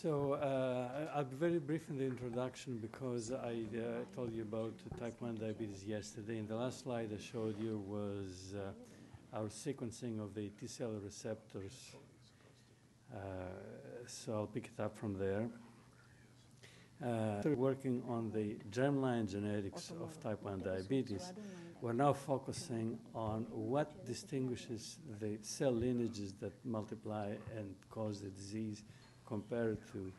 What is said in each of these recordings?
So I'll be very brief in the introduction because I told you about type 1 diabetes yesterday. And the last slide I showed you was our sequencing of the T-cell receptors. So I'll pick it up from there. Working on the germline genetics of type 1 diabetes, we're now focusing on what distinguishes the cell lineages that multiply and cause the disease compared to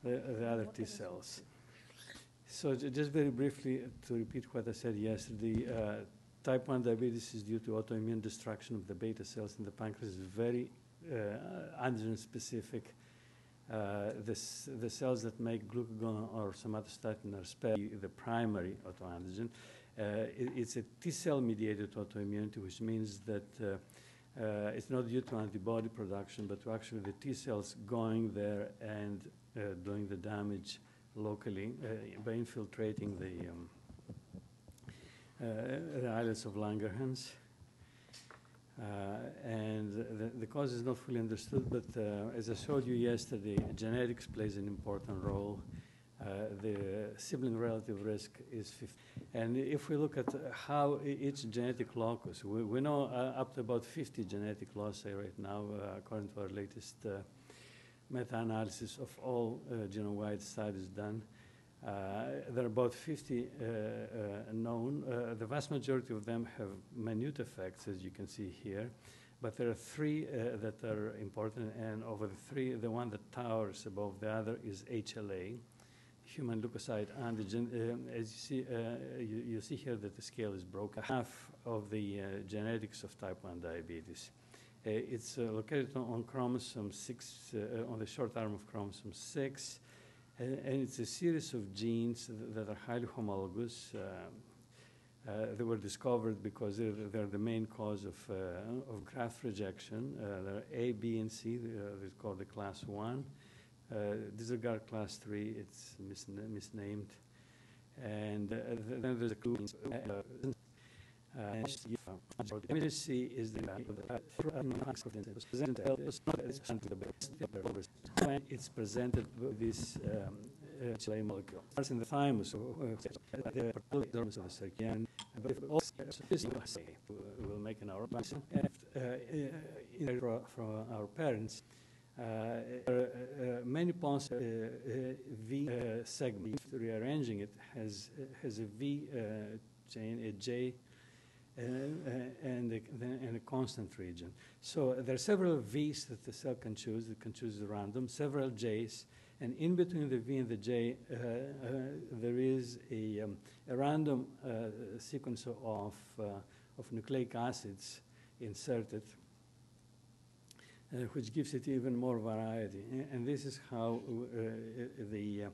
the other T cells. So just very briefly to repeat what I said yesterday, type 1 diabetes is due to autoimmune destruction of the beta cells in the pancreas. It's very antigen specific. The cells that make glucagon or somatostatin are spared the primary autoantigen. It's a T-cell mediated autoimmunity, which means that it's not due to antibody production, but to actually the T cells going there and doing the damage locally by infiltrating the islets of Langerhans. And the cause is not fully understood, but as I showed you yesterday, genetics plays an important role. The sibling relative risk is 50. And if we look at how each genetic locus, we know up to about 50 genetic loci right now, according to our latest meta-analysis of all genome-wide studies done. There are about 50 known. The vast majority of them have minute effects, as you can see here. But there are three that are important, and over the three, the one that towers above the other is HLA, human leukocyte antigen. As you see, you see here that the scale is broken. Half of the genetics of type 1 diabetes. It's located on chromosome 6, on the short arm of chromosome 6. And it's a series of genes that are highly homologous. They were discovered because they're the main cause of graft rejection. There are A, B, and C. They're called the class 1. Disregard class 3. It's misnamed. And then there's a clue. MHC is the when it's presented with this HLA molecule. It's in the thymus, we'll make an hour from our parents. Many points V segment, rearranging it, has a V chain, a J, and a constant region. So there are several V's that the cell can choose. It can choose random, several J's, and in between the V and the J, there is a random sequence of nucleic acids inserted, which gives it even more variety. And this is how the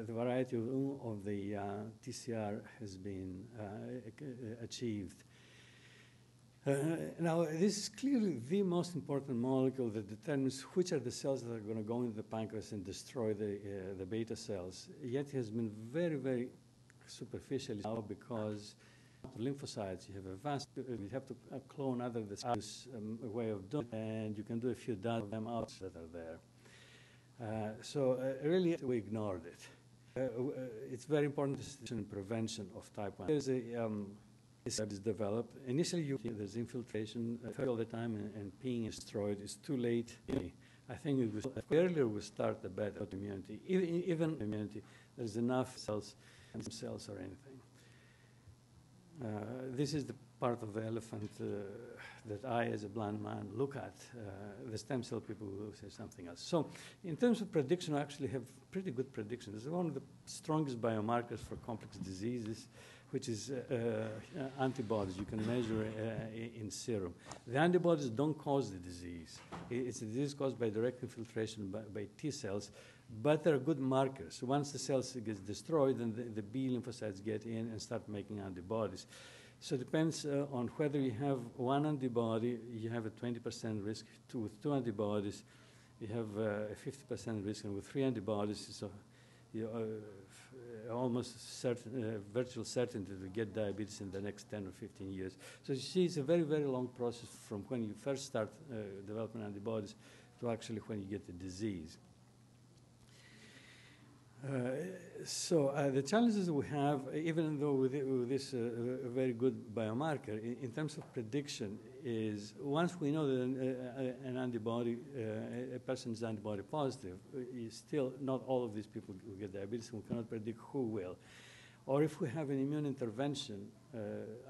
variety of the TCR has been achieved. Now, this is clearly the most important molecule that determines which are the cells that are going to go into the pancreas and destroy the beta cells. Yet it has been very, very superficial now because lymphocytes, you have a vast, you have to clone other this way of doing it, and you can do a few of them out that are there. So really, we ignored it. It's very important in prevention of type 1. There's is developed. Initially, there's infiltration all the time, and peeing is destroyed. It's too late. I think it was earlier we start the bad autoimmunity. Even immunity, there's enough cells or anything. This is the part of the elephant that I, as a blind man, look at. The stem cell people will say something else. So in terms of prediction, I actually have pretty good predictions. It's one of the strongest biomarkers for complex diseases, which is antibodies. You can measure in serum. The antibodies don't cause the disease. It's a disease caused by direct infiltration by T cells, but they're good markers. Once the cells gets destroyed, then the B lymphocytes get in and start making antibodies. So it depends on whether you have one antibody, you have a 20% risk. With two antibodies, you have a 50% risk, and with three antibodies, so you almost certain, virtual certainty to get diabetes in the next 10 or 15 years. So you see, it's a very, very long process from when you first start developing antibodies to actually when you get the disease. The challenges we have, even though with this very good biomarker, in terms of prediction, is once we know that an antibody, a person is antibody positive, still not all of these people will get diabetes, and we cannot predict who will. Or if we have an immune intervention,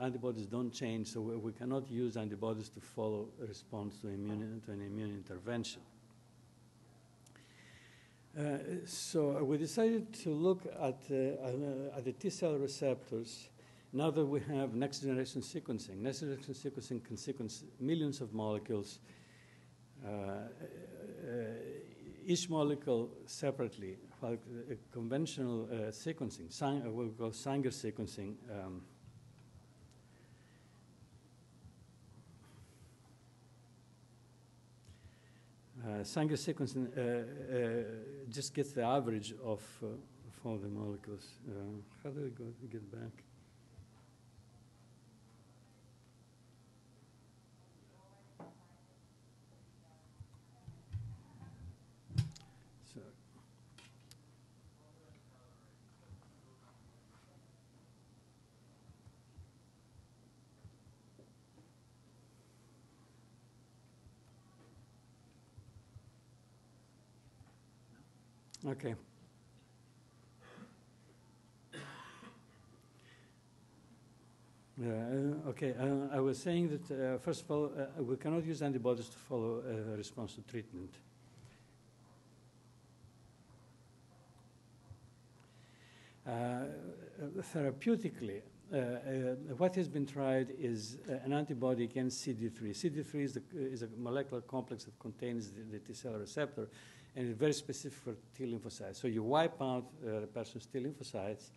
antibodies don't change, so we cannot use antibodies to follow a response to an immune intervention. So we decided to look at the T-cell receptors now that we have next-generation sequencing. Next-generation sequencing can sequence millions of molecules, each molecule separately. Like conventional sequencing, what we call Sanger sequencing, Sanger sequencing just gets the average of all the molecules. How do we get back? So, okay. Okay, I was saying that, first of all, we cannot use antibodies to follow a response to treatment. Therapeutically, what has been tried is an antibody against CD3. CD3 is a molecular complex that contains the T-cell receptor, and it's very specific for T lymphocytes. So you wipe out the person's T lymphocytes,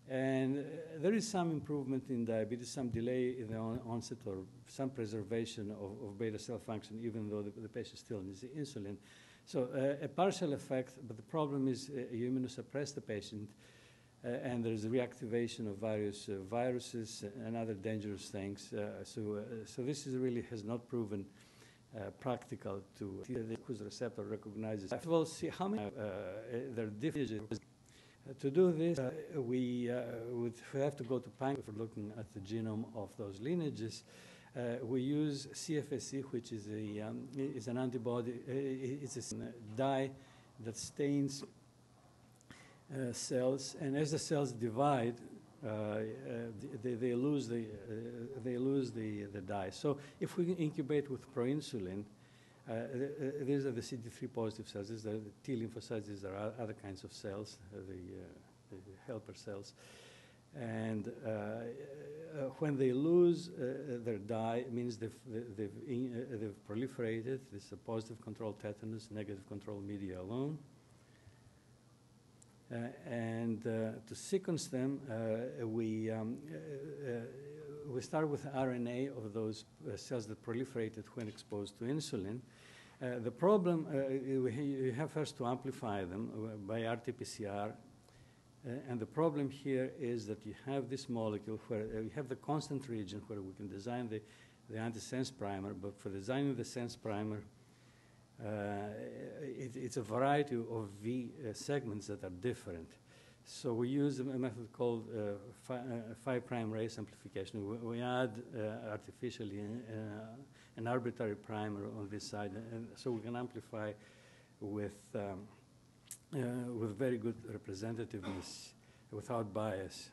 and there is some improvement in diabetes, some delay in the onset, or some preservation of beta cell function, even though the patient still needs the insulin. So a partial effect, but the problem is you immunosuppress the patient, and there's a reactivation of various viruses and other dangerous things. So this is really has not proven practical to whose receptor recognizes. First of all, see how many there are different. To do this, we would have to go to Pank for looking at the genome of those lineages. We use CFSC, which is an antibody. It's a dye that stains cells, and as the cells divide, they lose the dye. So if we incubate with proinsulin, these are the CD3 positive cells. These are the T lymphocytes. These are other kinds of cells, the helper cells. And when they lose their dye, it means they've proliferated. This is a positive control tetanus, negative control media alone. To sequence them, we start with RNA of those cells that proliferated when exposed to insulin. The problem, you have first to amplify them by RT-PCR. And the problem here is that you have this molecule where you have the constant region where we can design the antisense primer, but for designing the sense primer, it's a variety of V segments that are different. So we use a method called 5' race amplification. We add artificially an arbitrary primer on this side, and so we can amplify with very good representativeness without bias.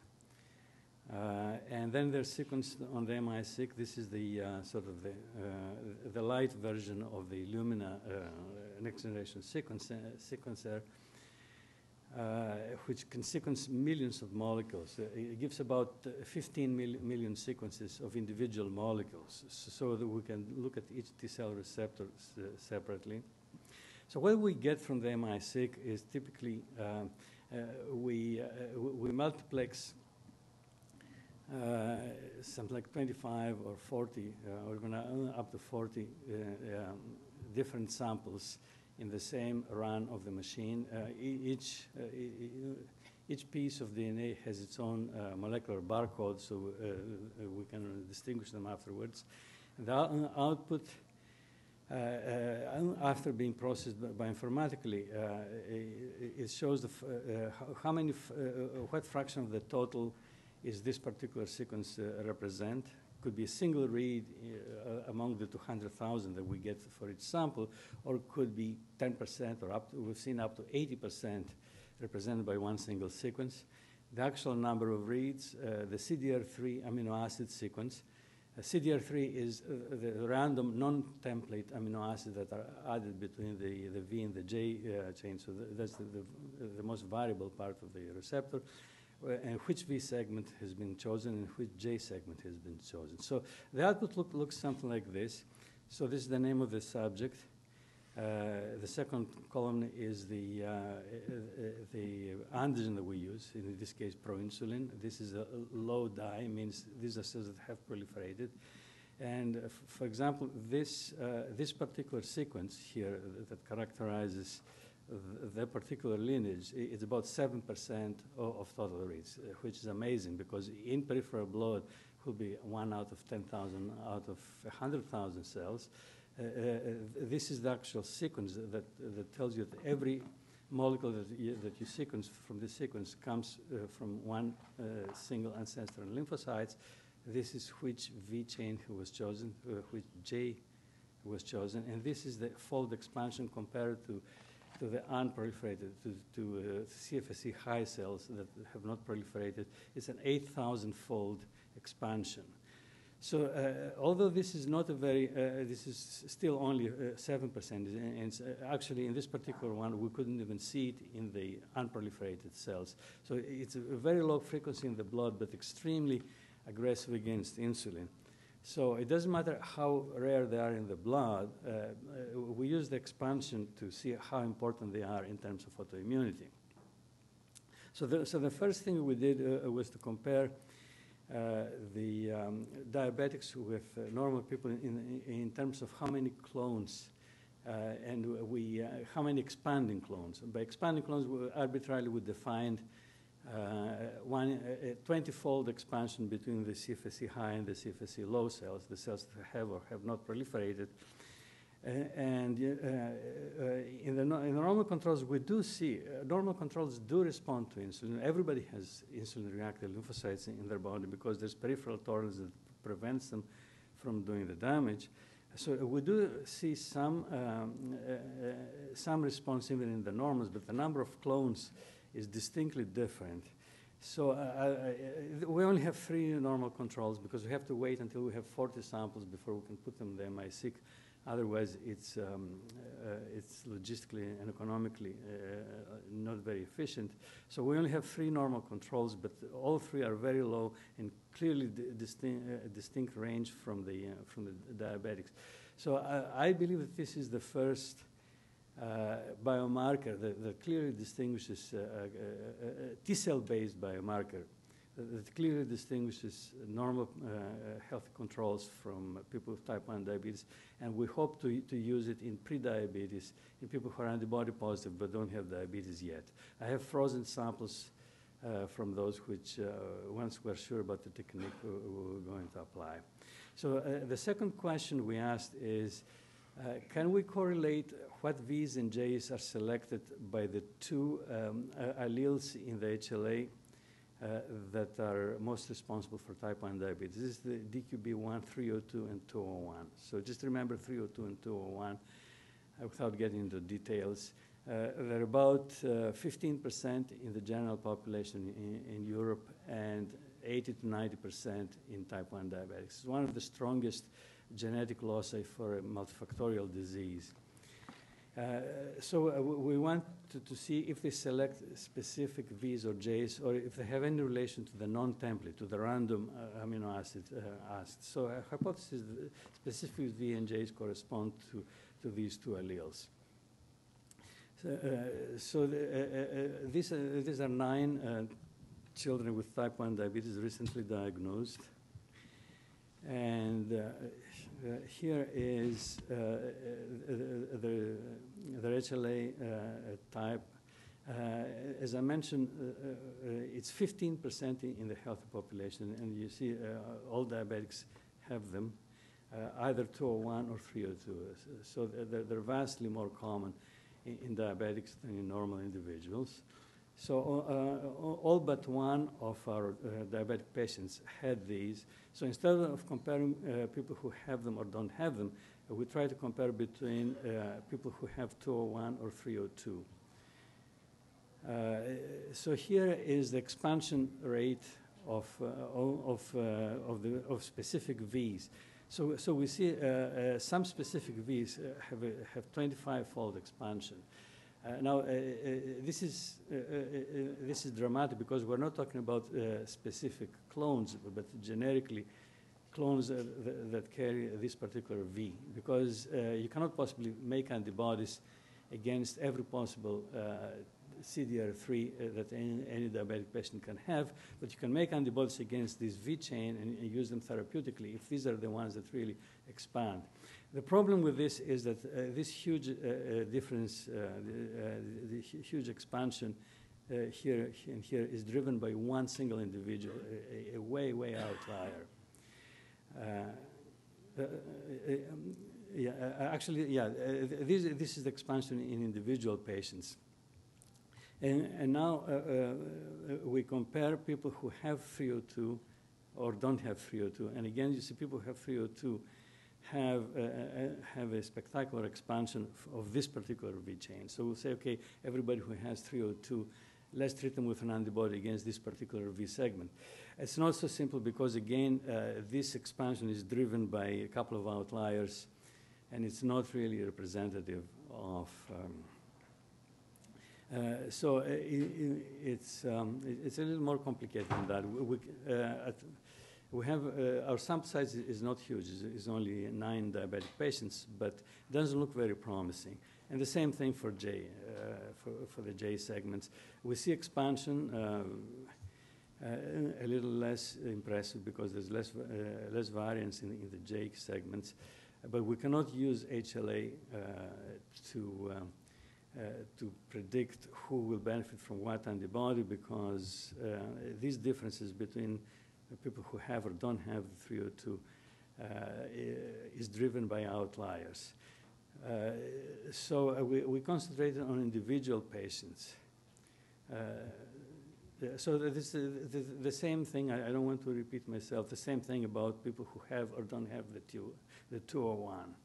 And then they're sequenced on the MI6. This is the sort of the light version of the Illumina next generation sequencer, which can sequence millions of molecules. It gives about 15 million sequences of individual molecules, so that we can look at each T-cell receptor separately. So what we get from the MI6 is typically we multiplex something like 25 or 40, or even up to 40 different samples in the same run of the machine. Each piece of DNA has its own molecular barcode, so we can distinguish them afterwards. The output after being processed bioinformatically, it shows what fraction of the total is this particular sequence represent. Could be a single read among the 200,000 that we get for each sample, or could be 10%, or we've seen up to 80% represented by one single sequence. The actual number of reads, the CDR3 amino acid sequence. CDR3 is the random non-template amino acids that are added between the V and the J chain. So that's the most variable part of the receptor, and which V segment has been chosen and which J segment has been chosen. So the output looks something like this. So this is the name of the subject. The second column is the antigen that we use, in this case proinsulin. This is a low dye, means these are cells that have proliferated. And for example, this particular sequence here that characterizes the particular lineage, it's about 7% of total reads, which is amazing because in peripheral blood will be 1 out of 10,000 out of 100,000 cells. This is the actual sequence that tells you that every molecule that you sequence from this sequence comes from one single ancestor in lymphocytes. This is which V chain was chosen, which J was chosen, and this is the fold expansion compared to the unproliferated, to CFSE high cells that have not proliferated. It's an 8,000-fold expansion. So although this is not a very, this is still only 7%, and actually in this particular one, we couldn't even see it in the unproliferated cells. So it's a very low frequency in the blood, but extremely aggressive against insulin. So it doesn't matter how rare they are in the blood, we use the expansion to see how important they are in terms of autoimmunity. So the first thing we did was to compare the diabetics with normal people in terms of how many clones and how many expanding clones. By expanding clones, arbitrarily we defined a 20-fold expansion between the CFSE high and the CFSE low cells, the cells that have or have not proliferated. And in the normal controls, we do see normal controls do respond to insulin. Everybody has insulin-reactive lymphocytes in their body because there's peripheral tolerance that prevents them from doing the damage. So we do see some response even in the normals, but the number of clones is distinctly different. So we only have 3 normal controls because we have to wait until we have 40 samples before we can put them in the MI-seq. Otherwise, it's logistically and economically not very efficient. So we only have 3 normal controls, but all 3 are very low and clearly distinct range from the diabetics. So I believe that this is the first biomarker that clearly distinguishes T-cell-based biomarker that clearly distinguishes normal health controls from people with type 1 diabetes, and we hope to use it in pre-diabetes, in people who are antibody positive but don't have diabetes yet. I have frozen samples from those which, once we're sure about the technique, we're going to apply. So the second question we asked is, can we correlate what V's and J's are selected by the 2 alleles in the HLA that are most responsible for type 1 diabetes? This is the DQB1, 302, and 201. So just remember 302 and 201 without getting into details. They're about 15% in the general population in Europe and 80 to 90% in type 1 diabetics. It's one of the strongest genetic loci for a multifactorial disease. So we want to see if they select specific V's or J's, or if they have any relation to the non-template, to the random amino acid asked. So our hypothesis is that specific V and J's correspond to these 2 alleles. So these are 9 children with type 1 diabetes recently diagnosed. And here is the HLA type. As I mentioned, it's 15% in the healthy population, and you see all diabetics have them. either 201 or 302. So they're vastly more common in diabetics than in normal individuals. So all but one of our diabetic patients had these. So instead of comparing people who have them or don't have them, we try to compare between people who have 201 or 302. So here is the expansion rate of specific Vs. So we see some specific Vs have 25-fold expansion. Now, this is dramatic because we're not talking about specific clones, but generically clones that carry this particular V, because you cannot possibly make antibodies against every possible CDR3 that any diabetic patient can have, but you can make antibodies against this V chain and use them therapeutically if these are the ones that really expand. The problem with this is that this huge difference, the huge expansion here and here is driven by one single individual, a way outlier. This is the expansion in individual patients. And now we compare people who have 302 or don't have 302. And again, you see people who have 302 have a spectacular expansion of this particular V chain. So we'll say, okay, everybody who has 302, let's treat them with an antibody against this particular V segment. It's not so simple because, again, this expansion is driven by a couple of outliers, and it's not really representative of... So it's a little more complicated than that. We have our sample size is not huge. It's only 9 diabetic patients, but it doesn't look very promising. And the same thing for J, for the J segments. We see expansion a little less impressive because there's less variance in the J segments, but we cannot use HLA to predict who will benefit from what antibody because these differences between people who have or don't have the 302 is driven by outliers. So we concentrated on individual patients. So this is the same thing. I don't want to repeat myself. The same thing about people who have or don't have the 201.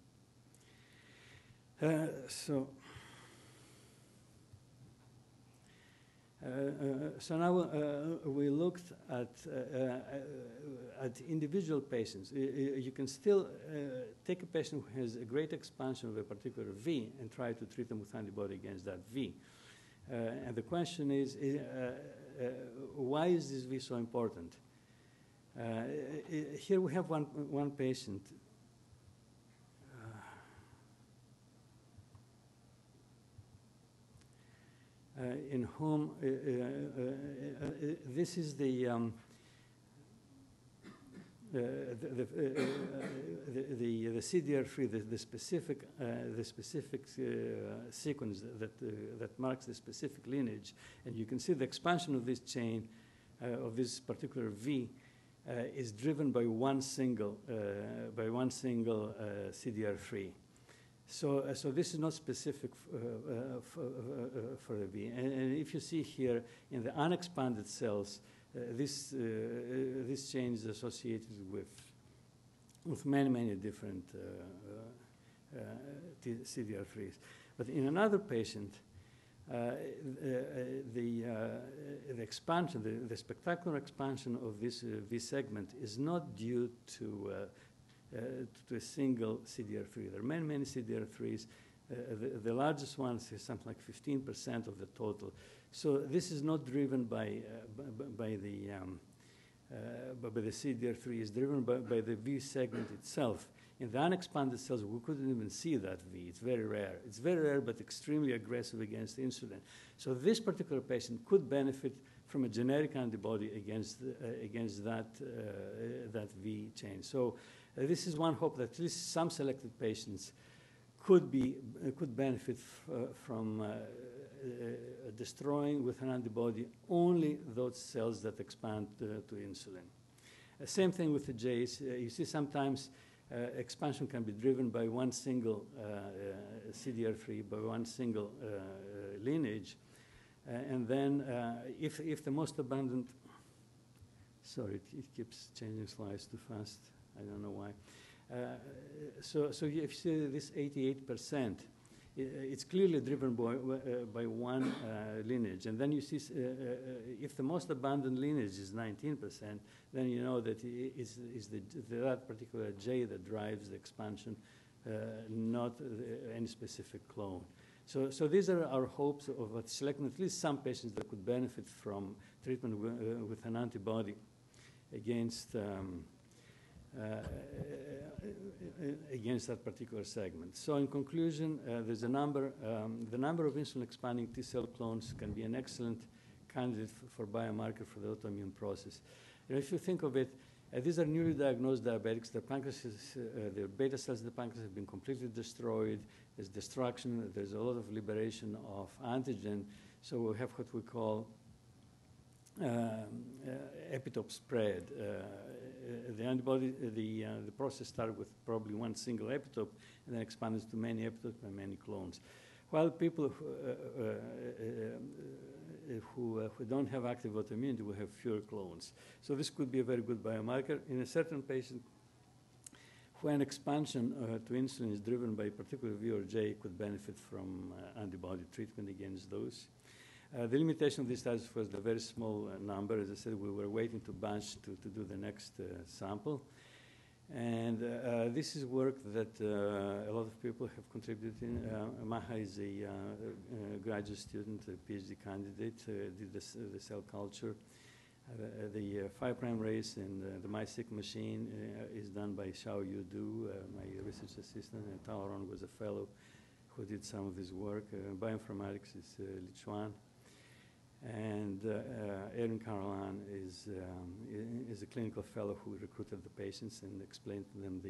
So now we looked at individual patients. You can still take a patient who has a great expansion of a particular V and try to treat them with antibody against that V. And the question is why is this V so important? Here we have one patient. In whom this is the CDR3, the specific sequence that marks the specific lineage, and you can see the expansion of this chain of this particular V is driven by one single CDR3. So this is not specific for the V. And if you see here in the unexpanded cells, this chain is associated with many different CDR3s. But in another patient, the expansion, the spectacular expansion of this V segment is not due to a single CDR3. There are many CDR3s. The largest one is something like 15% of the total. So this is not driven by the CDR3. It's driven by the V segment itself. In the unexpanded cells, we couldn't even see that V. It's very rare. It's very rare, but extremely aggressive against insulin. So this particular patient could benefit from a generic antibody against that V chain. So this is one hope that at least some selected patients could benefit from destroying with an antibody only those cells that expand to insulin. Same thing with the J's. You see sometimes expansion can be driven by one single CDR3, by one single lineage. And then if the most abundant, sorry, it keeps changing slides too fast. I don't know why. So if you see this 88%, it's clearly driven by one lineage. And then you see if the most abundant lineage is 19%, then you know that it's that particular J that drives the expansion, not any specific clone. So these are our hopes of selecting at least some patients that could benefit from treatment with an antibody against that particular segment. So in conclusion, there's a number, the number of insulin-expanding T-cell clones can be an excellent candidate for biomarker for the autoimmune process. You know, if you think of it, these are newly diagnosed diabetics. Their pancreas their beta cells in the pancreas have been completely destroyed. There's destruction. There's a lot of liberation of antigen. So we have what we call epitope spread. The antibody, the process started with probably one single epitope and then expanded to many epitopes and many clones. While people who don't have active autoimmunity will have fewer clones. So this could be a very good biomarker. In a certain patient, when expansion to insulin is driven by a particular V or J, could benefit from antibody treatment against those. The limitation of these studies was the very small number. As I said, we were waiting to batch to do the next sample. And this is work that a lot of people have contributed in. Maha is a graduate student, a PhD candidate, did the cell culture. The 5' race and the MySick machine is done by Xiao Yudu, my research assistant, and Talaron was a fellow who did some of this work. Bioinformatics is Li Chuan. And Erin Carolan is a clinical fellow who recruited the patients and explained to them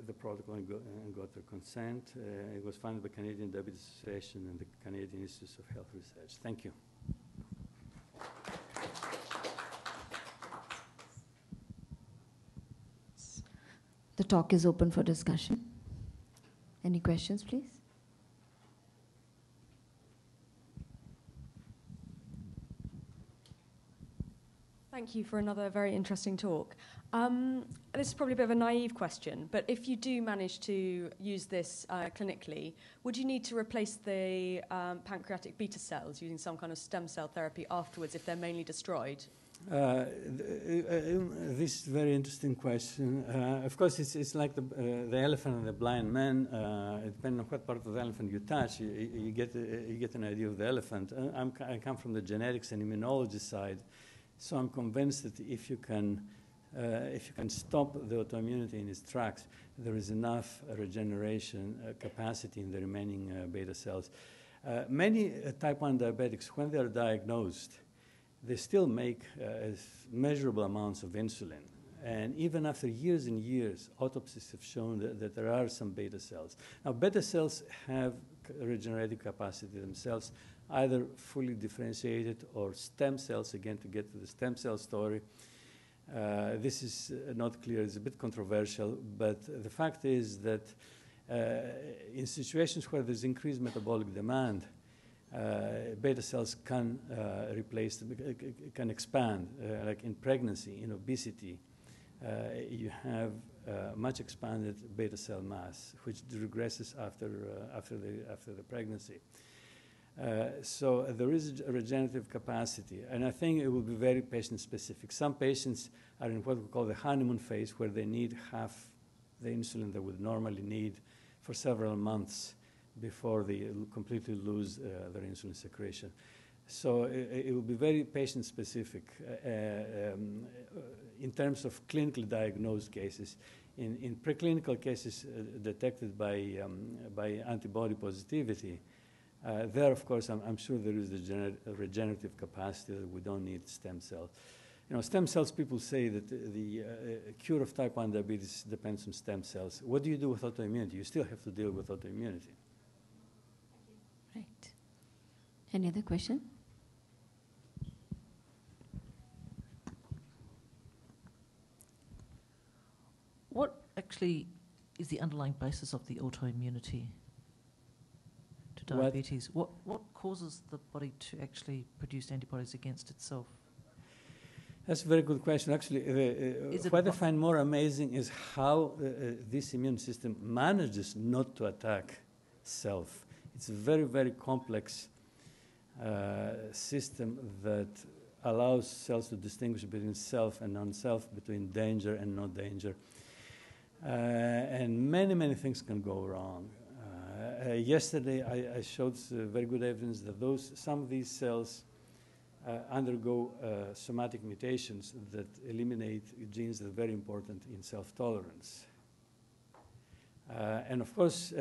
the protocol and got their consent. It was funded by Canadian Diabetes Association and the Canadian Institutes of Health Research. Thank you. The talk is open for discussion. Any questions, please? Thank you for another very interesting talk. This is probably a bit of a naive question, but if you do manage to use this clinically, would you need to replace the pancreatic beta cells using some kind of stem cell therapy afterwards if they're mainly destroyed? This is a very interesting question. Of course, it's like the elephant and the blind man. Depending on what part of the elephant you touch, you get an idea of the elephant. I come from the genetics and immunology side. So I'm convinced that if you can stop the autoimmunity in its tracks, there is enough regeneration capacity in the remaining beta cells. Many type 1 diabetics, when they are diagnosed, they still make measurable amounts of insulin. And even after years and years, autopsies have shown that there are some beta cells. Now, beta cells have regenerative capacity themselves, either fully differentiated or stem cells, again, to get to the stem cell story. This is not clear. It's a bit controversial. But the fact is that in situations where there's increased metabolic demand, beta cells can can expand, like in pregnancy, in obesity. You have much expanded beta cell mass, which regresses after the pregnancy. So there is a regenerative capacity, and I think it will be very patient-specific. Some patients are in what we call the honeymoon phase, where they need half the insulin they would normally need for several months before they completely lose their insulin secretion. So it will be very patient-specific. In terms of clinically diagnosed cases, in preclinical cases detected by antibody positivity, there, of course, I'm sure there is the regenerative capacity that we don't need stem cells. You know, stem cells, people say that the cure of type 1 diabetes depends on stem cells. What do you do with autoimmunity? You still have to deal with autoimmunity. Right. Any other question? actually is the underlying basis of the autoimmunity to What- diabetes? What causes the body to actually produce antibodies against itself? That's a very good question. Actually, Is it what I about- find more amazing is how this immune system manages not to attack self. It's a very, very complex system that allows cells to distinguish between self and non-self, between danger and no danger. And many, many things can go wrong. Yesterday, I showed very good evidence that some of these cells undergo somatic mutations that eliminate genes that are very important in self-tolerance. And of course,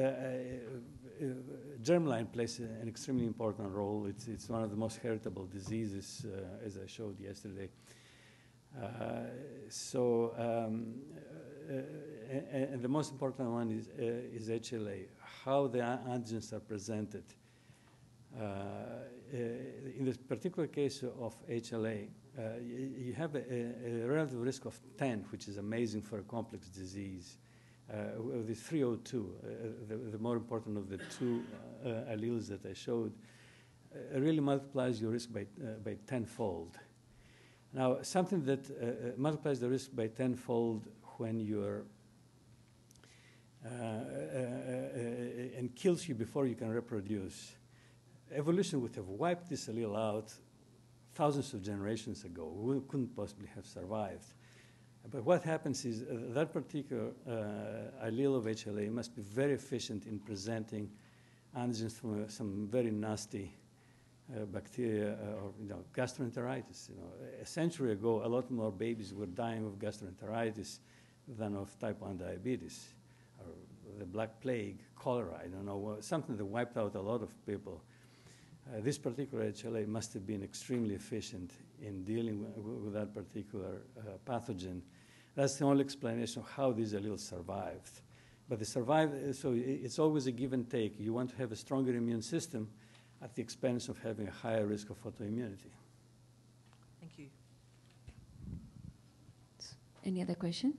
germline plays an extremely important role. It's one of the most heritable diseases, as I showed yesterday. And the most important one is HLA, how the antigens are presented. In this particular case of HLA, you have a relative risk of 10, which is amazing for a complex disease. The 302, the more important of the two alleles that I showed, really multiplies your risk by tenfold. Now, something that multiplies the risk by tenfold when you're and kills you before you can reproduce. Evolution would have wiped this allele out thousands of generations ago. We couldn't possibly have survived. But what happens is that particular allele of HLA must be very efficient in presenting antigens from some very nasty bacteria or gastroenteritis. A century ago, a lot more babies were dying of gastroenteritis than of type 1 diabetes, or the Black Plague, cholera, I don't know, something that wiped out a lot of people. This particular HLA must have been extremely efficient in dealing with that particular pathogen. That's the only explanation of how these alleles survived. But they survive, so it's always a give and take. You want to have a stronger immune system at the expense of having a higher risk of autoimmunity. Thank you. Any other question?